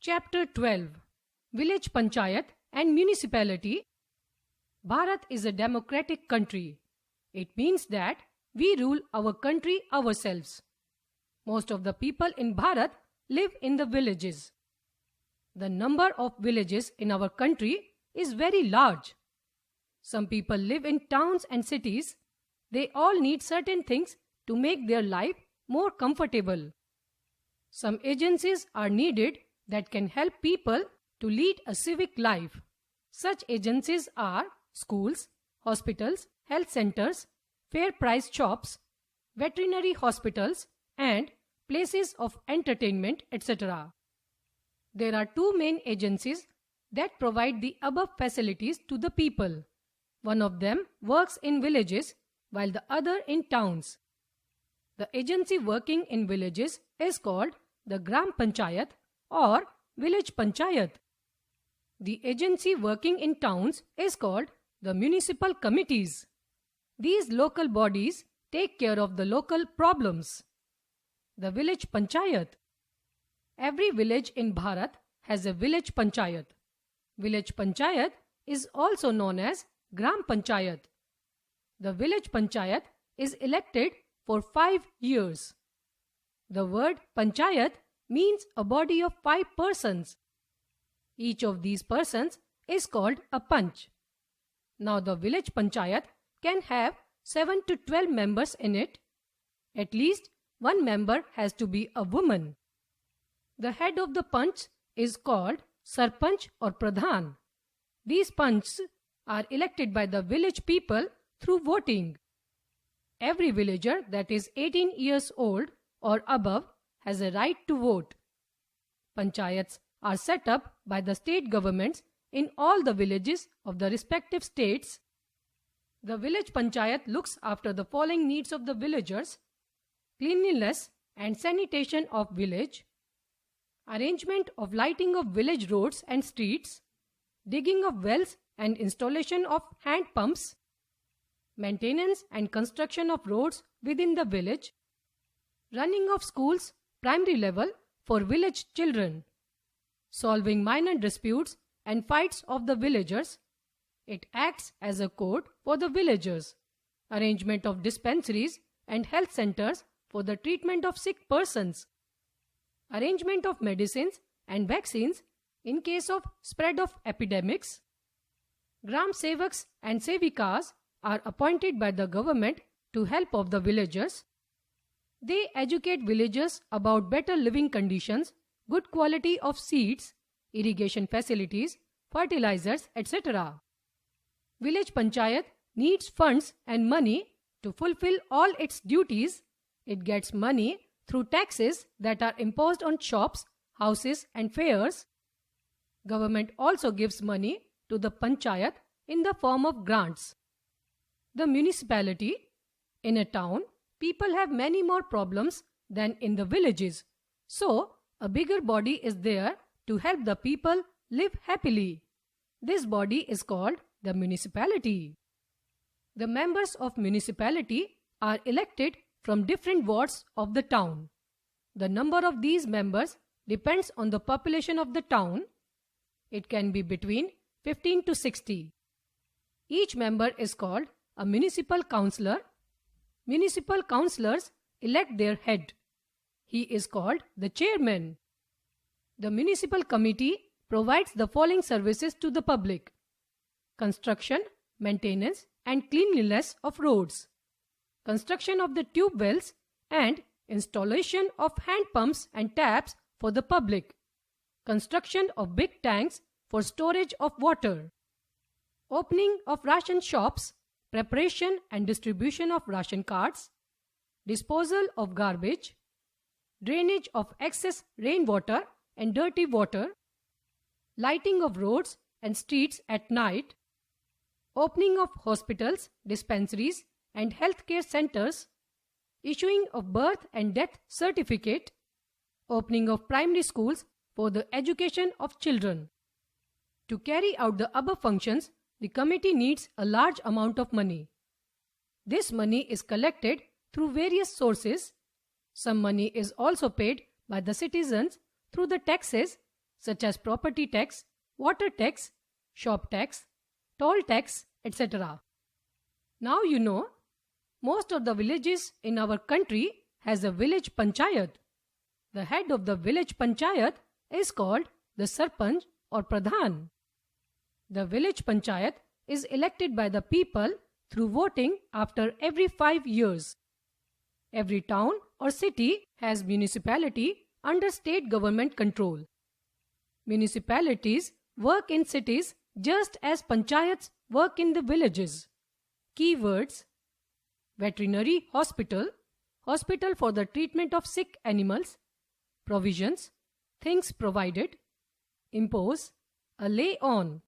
Chapter 12 Village Panchayat and Municipality. Bharat is a democratic country. It means that we rule our country ourselves. Most of the people in Bharat live in the villages. The number of villages in our country is very large. Some people live in towns and cities. They all need certain things to make their life more comfortable. Some agencies are needed that can help people to lead a civic life. Such agencies are schools, hospitals, health centers, fair price shops, veterinary hospitals, and places of entertainment, etc. There are two main agencies that provide the above facilities to the people. One of them works in villages while the other in towns. The agency working in villages is called the Gram Panchayat or Village Panchayat. The agency working in towns is called the municipal committees. These local bodies take care of the local problems. The Village Panchayat. Every village in Bharat has a Village Panchayat. Village Panchayat is also known as Gram Panchayat. The Village Panchayat is elected for 5 years. The word Panchayat means a body of 5 persons. Each of these persons is called a Panch. Now the Village Panchayat can have 7 to 12 members in it. At least one member has to be a woman. The head of the Panch is called Sarpanch or Pradhan. These Panchs are elected by the village people through voting. Every villager that is 18 years old or above has a right to vote. Panchayats are set up by the state governments in all the villages of the respective states. The village panchayat looks after the following needs of the villagers: cleanliness and sanitation of village, arrangement of lighting of village roads and streets, digging of wells and installation of hand pumps, maintenance and construction of roads within the village, running of schools primary level for village children, solving minor disputes and fights of the villagers. It acts as a court for the villagers, arrangement of dispensaries and health centers for the treatment of sick persons, arrangement of medicines and vaccines in case of spread of epidemics. Gram Sevaks and Sevikas are appointed by the government to help of the villagers. They educate villagers about better living conditions, good quality of seeds, irrigation facilities, fertilizers, etc. Village Panchayat needs funds and money to fulfill all its duties. It gets money through taxes that are imposed on shops, houses and fairs. Government also gives money to the Panchayat in the form of grants. The municipality. In a town, people have many more problems than in the villages. So, a bigger body is there to help the people live happily. This body is called the municipality. The members of municipality are elected from different wards of the town. The number of these members depends on the population of the town. It can be between 15 to 60. Each member is called a municipal councillor. Municipal councillors elect their head. He is called the chairman. The municipal committee provides the following services to the public: construction, maintenance and cleanliness of roads, construction of the tube wells and installation of hand pumps and taps for the public, construction of big tanks for storage of water, opening of ration shops, preparation and distribution of ration cards, disposal of garbage, drainage of excess rainwater and dirty water, lighting of roads and streets at night, opening of hospitals, dispensaries and healthcare centers, issuing of birth and death certificate, opening of primary schools for the education of children. To carry out the above functions, the committee needs a large amount of money. This money is collected through various sources. Some money is also paid by the citizens through the taxes such as property tax, water tax, shop tax, toll tax, etc. Now you know, most of the villages in our country has a village panchayat. The head of the village panchayat is called the Sarpanch or Pradhan. The village panchayat is elected by the people through voting after every 5 years. Every town or city has municipality under state government control. Municipalities work in cities just as panchayats work in the villages. Keywords: veterinary hospital, hospital for the treatment of sick animals, provisions, things provided, impose, a lay on.